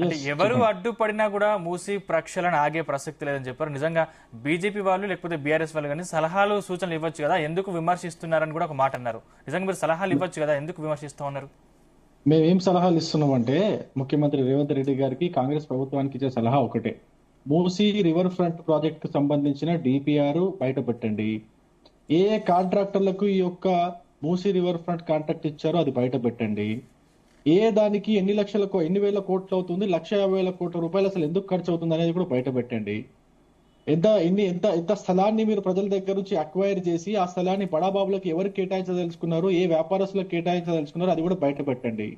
అంటే ఎవరు అడ్డుపడినా కూడా మూసి ప్రక్షాళన ఆగే ప్రసక్తి లేదని చెప్పారు. నిజంగా బీజేపీ వాళ్ళు లేకపోతే బీఆర్ఎస్ వాళ్ళు కానీ సలహాలు సూచనలు ఇవ్వచ్చు కదా, ఎందుకు విమర్శిస్తున్నారని కూడా ఒక మాట అన్నారు. నిజంగా మీరు సలహాలు ఇవ్వచ్చు కదా, ఎందుకు విమర్శిస్తూ ఉన్నారు? మేమేం సలహాలు ఇస్తున్నామంటే ముఖ్యమంత్రి రేవంత్ రెడ్డి గారికి కాంగ్రెస్ ప్రభుత్వానికి ఇచ్చే సలహా ఒకటే. మూసీ రివర్ ఫ్రంట్ ప్రాజెక్ట్ కు సంబంధించిన డిపిఆర్ బయట పెట్టండి. ఏ కాంట్రాక్టర్లకు ఈ యొక్క మూసీ రివర్ ఫ్రంట్ కాంట్రాక్ట్ ఇచ్చారో అది బయట పెట్టండి. ఏ దానికి ఎన్ని వేల కోట్లు అవుతుంది, 1,50,000 కోట్ల రూపాయలు అసలు ఎందుకు ఖర్చు అవుతుంది అనేది కూడా బయట పెట్టండి. ఎంత స్థలాన్ని మీరు ప్రజల దగ్గర నుంచి అక్వైర్ చేసి ఆ స్థలాన్ని బడాబాబులకు ఎవరు కేటాయించదలుచుకున్నారు, ఏ వ్యాపారస్తులకు కేటాయించదలుచుకున్నారు అది కూడా బయట పెట్టండి.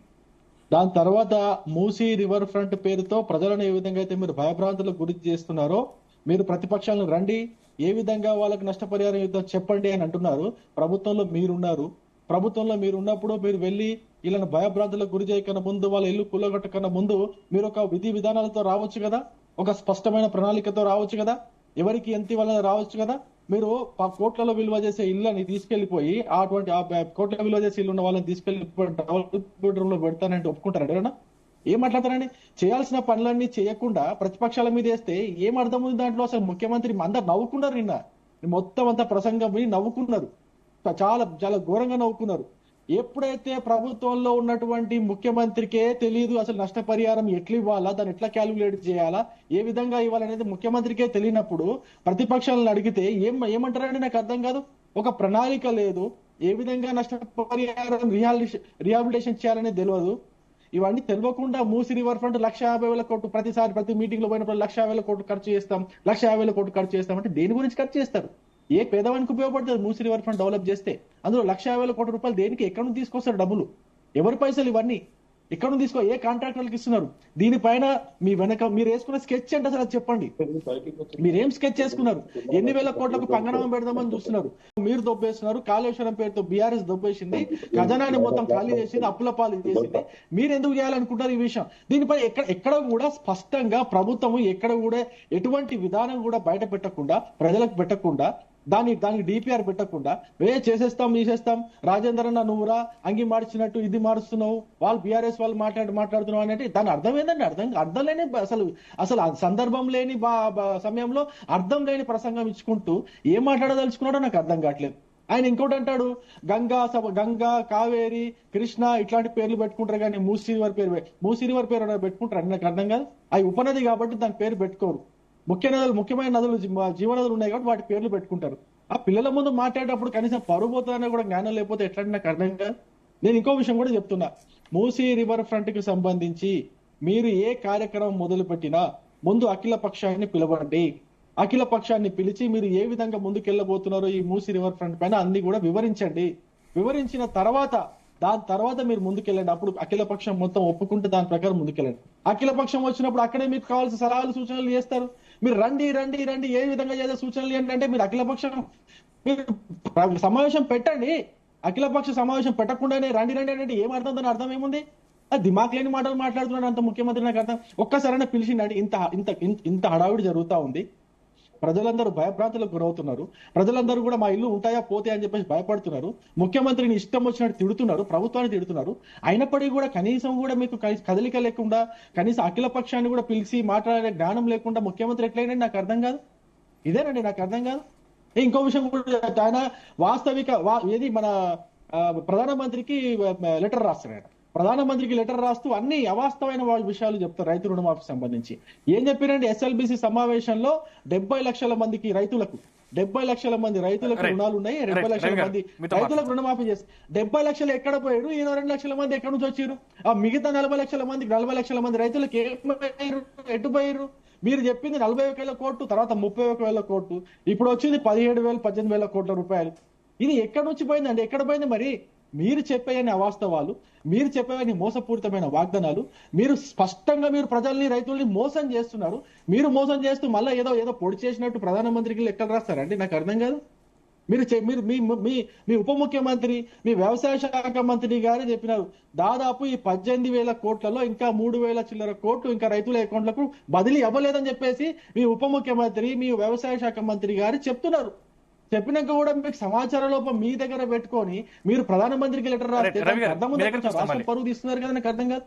దాని తర్వాత మూసీ రివర్ ఫ్రంట్ పేరుతో ప్రజలను ఏ విధంగా అయితే మీరు భయభ్రాంతులకు గురి చేస్తున్నారో, మీరు ప్రతిపక్షాలను రండి, ఏ విధంగా వాళ్ళకి నష్టపరిహారం యుద్ధం చెప్పండి అని అంటున్నారు. ప్రభుత్వంలో మీరు ఉన్నప్పుడు మీరు వెళ్ళి వీళ్ళని భయభ్రాంతులకు గురి చేయకన్నా ముందు, వాళ్ళ ఇల్లు కూలగొట్టకన్నా ముందు మీరు ఒక విధి విధానాలతో రావచ్చు కదా, ఒక స్పష్టమైన ప్రణాళికతో రావచ్చు కదా, ఎవరికి ఎంత ఇవ్వాలని రావచ్చు కదా. మీరు కోట్లలో విలువ చేసే ఇళ్ళని తీసుకెళ్లిపోయి అటువంటి కోట్ల విలువ చేసే ఇల్లు ఉన్న వాళ్ళని తీసుకెళ్లి డబుల్ బెడ్రూమ్ లో పెడతానంటే ఒప్పుకుంటారండి ఎవరన్నా? ఏం మాట్లాడతారండి? చేయాల్సిన పనులన్నీ చేయకుండా ప్రతిపక్షాల మీద వేస్తే ఏం అర్థం ఉంది దాంట్లో? అసలు ముఖ్యమంత్రి అందరు నవ్వుకున్నారు. నిన్న మొత్తం అంతా ప్రసంగం విని నవ్వుకున్నారు, చాలా చాలా ఘోరంగా నవ్వుకున్నారు. ఎప్పుడైతే ప్రభుత్వంలో ఉన్నటువంటి ముఖ్యమంత్రికే తెలియదు అసలు నష్టపరిహారం ఎట్లా ఇవ్వాలా, దాన్ని ఎట్లా క్యాలిక్యులేట్ చేయాలా, ఏ విధంగా ఇవ్వాలనేది ముఖ్యమంత్రికే తెలియనప్పుడు ప్రతిపక్షాలను అడిగితే ఏమంటారండి? నాకు అర్థం కాదు. ఒక ప్రణాళిక లేదు, ఏ విధంగా నష్టపరిహారం రిహాబిలిటేషన్ చేయాలనేది తెలియదు. ఇవన్నీ తెలియకుండా మూసి రివర్ ఫ్రంట్ 1,50,000 కోట్లు ప్రతి మీటింగ్ లో పోయినప్పుడు 1,50,000 కోట్లు ఖర్చు చేస్తాం, 1,50,000 కోట్లు ఖర్చు చేస్తాం అంటే దేని గురించి ఖర్చు చేస్తారు? ఏ పేదవానికి ఉపయోగపడుతుంది మూసీ రివర్ ఫ్రంట్ డెవలప్ చేస్తే? అందులో 1,50,000 కోట్ల రూపాయలు దేనికి, ఎక్కడ నుంచి తీసుకొస్తారు డబ్బులు? ఎవరి పైసలు ఇవన్నీ? ఎక్కడ నుంచి ఏ కాంట్రాక్టర్లకు ఇస్తున్నారు? దీనిపైన మీ వెనక మీరు వేసుకున్న స్కెచ్ అంటే అసలు అది చెప్పండి. మీరేం స్కెచ్ చేసుకున్నారు? ఎన్ని వేల కోట్లకు పంగనామం పెడదామని చూస్తున్నారు. మీరు దొబ్బేస్తున్నారు. కాళేశ్వరం పేరుతో బీఆర్ఎస్ దొబ్బేసింది, ఖజానాన్ని మొత్తం ఖాళీ చేసింది, అప్పుల పాలు చేసింది. మీరు ఎందుకు చేయాలనుకుంటారు ఈ విషయం? దీనిపై ఎక్కడ కూడా స్పష్టంగా ప్రభుత్వం ఎక్కడ కూడా ఎటువంటి విధానం కూడా బయట పెట్టకుండా, ప్రజలకు పెట్టకుండా, దానికి డిపిఆర్ పెట్టకుండా చేసేస్తాం రాజేందర్ అన్న నువ్వురా అంగి మార్చినట్టు ఇది మారుస్తున్నావు, వాళ్ళు బీఆర్ఎస్ వాళ్ళు మాట్లాడుతున్నావు అంటే దాని అర్థం ఏంటండి? అర్థం లేని అసలు సందర్భం లేని సమయంలో అర్థం లేని ప్రసంగం ఇచ్చుకుంటూ ఏం మాట్లాడదలుచుకున్నాడో నాకు అర్థం కావట్లేదు. ఆయన ఇంకోటి అంటాడు, గంగా, కావేరి, కృష్ణ ఇట్లాంటి పేర్లు పెట్టుకుంటారు కానీ మూసీ రివర్ పేరు పెట్టుకుంటారు. నాకు అర్థం కాదు. అవి ఉపనది కాబట్టి దాని పేరు పెట్టుకోరు. ముఖ్యమైన నదులు జీవనదులు ఉన్నాయి కాబట్టి వాటి పేర్లు పెట్టుకుంటారు. ఆ పిల్లల ముందు మాట్లాడేటప్పుడు కనీసం పరువు పోతుందనే కూడా జ్ఞానం లేకపోతే ఎట్లా నాకు అర్థం కాదు. నేను ఇంకో విషయం కూడా చెప్తున్నా. మూసీ రివర్ ఫ్రంట్ కి సంబంధించి మీరు ఏ కార్యక్రమం మొదలు పెట్టినా ముందు అఖిల పక్షాన్ని పిలవండి. అఖిల పక్షాన్ని పిలిచి మీరు ఏ విధంగా ముందుకెళ్లబోతున్నారో ఈ మూసీ రివర్ ఫ్రంట్ పైన అన్ని కూడా వివరించండి. వివరించిన దాని తర్వాత మీరు ముందుకెళ్ళండి. అప్పుడు అఖిల పక్షం మొత్తం ఒప్పుకుంటే దాని ప్రకారం ముందుకెళ్ళండి. అఖిల పక్షం వచ్చినప్పుడు అక్కడే మీకు కావాల్సిన సలహాలు సూచనలు చేస్తారు. మీరు రండి ఏ విధంగా చేసే సూచనలు ఏంటంటే మీరు అఖిల పక్షం సమావేశం పెట్టండి. అఖిల పక్ష సమావేశం పెట్టకుండానే రండి అంటే ఏం అర్థం? దాని అర్థం ఏముంది? అది దిమాక్ లేని మాటలు మాట్లాడుతున్నాడు అంత ముఖ్యమంత్రి. నాకు అర్థం ఒక్కసారైనా పిలిచిండండి. ఇంత హడావిడి జరుగుతా ఉంది, ప్రజలందరూ భయభ్రాంతులకు గురవుతున్నారు. ప్రజలందరూ కూడా మా ఇల్లు ఉంటాయా పోతే అని చెప్పేసి భయపడుతున్నారు. ముఖ్యమంత్రిని ఇష్టం వచ్చినట్టు తిడుతున్నారు, ప్రభుత్వాన్ని తిడుతున్నారు. అయినప్పటికీ కూడా కనీసం కూడా మీకు కదలిక లేకుండా, కనీసం అఖిల పక్షాన్ని కూడా పిలిచి మాట్లాడే జ్ఞానం లేకుండా ముఖ్యమంత్రి ఎట్లయినండి? నాకు అర్థం కాదు. ఇదేనండి నాకు అర్థం కాదు. ఇంకో విషయం కూడా, ఆయన ఏది మన ప్రధానమంత్రికి లెటర్ రాస్తారు. ఆయన ప్రధానమంత్రికి లెటర్ రాస్తూ అన్ని అవాస్తవమైన విషయాలు చెప్తారు రైతు రుణమాఫీ సంబంధించి. ఏం చెప్పారంటే ఎస్ఎల్బిసి సమావేశంలో 70 లక్షల మందికి రైతులకు 70 లక్షల మంది రైతులకు రుణాలు ఉన్నాయి, 70 లక్షల మంది రైతులకు రుణమాఫీ చేసి 70 లక్షలు ఎక్కడ పోయారు? 2 లక్షల మంది ఎక్కడి నుంచి వచ్చారు? ఆ మిగతా 40 లక్షల మంది రైతులకు ఎటు పోయారు? మీరు చెప్పింది 40,000 కోట్లు, తర్వాత 30,000 కోట్లు, ఇప్పుడు వచ్చింది 17,000 18,000 కోట్ల రూపాయలు. ఇది ఎక్కడి నుంచి పోయిందండి? ఎక్కడ పోయింది మరి? మీరు చెప్పేయని అవాస్తవాలు, మీరు చెప్పేవని మోసపూరితమైన వాగ్దానాలు, మీరు స్పష్టంగా మీరు ప్రజల్ని రైతుల్ని మోసం చేస్తున్నారు. మీరు మోసం చేస్తూ మళ్ళీ ఏదో పొడి చేసినట్టు ప్రధానమంత్రికి లెక్కలు రాస్తారండి? నాకు అర్థం కాదు. మీరు మీ ఉప ముఖ్యమంత్రి, మీ వ్యవసాయ శాఖ మంత్రి గారు చెప్పినారు దాదాపు ఈ 18,000 కోట్లలో ఇంకా 3,000 చిల్లర కోట్లు ఇంకా రైతుల అకౌంట్లకు బదిలీ అవ్వలేదని చెప్పేసి మీ ఉప ముఖ్యమంత్రి, మీ వ్యవసాయ శాఖ మంత్రి గారు చెప్తున్నారు. చెప్పినాక కూడా మీకు సమాచార లోపం మీ దగ్గర పెట్టుకొని మీరు ప్రధానమంత్రికి లెటర్ రాస్తే అర్థం రాష్ట్రం పరువు తీస్తున్నారు కదా. నాకు అర్థం కాదు.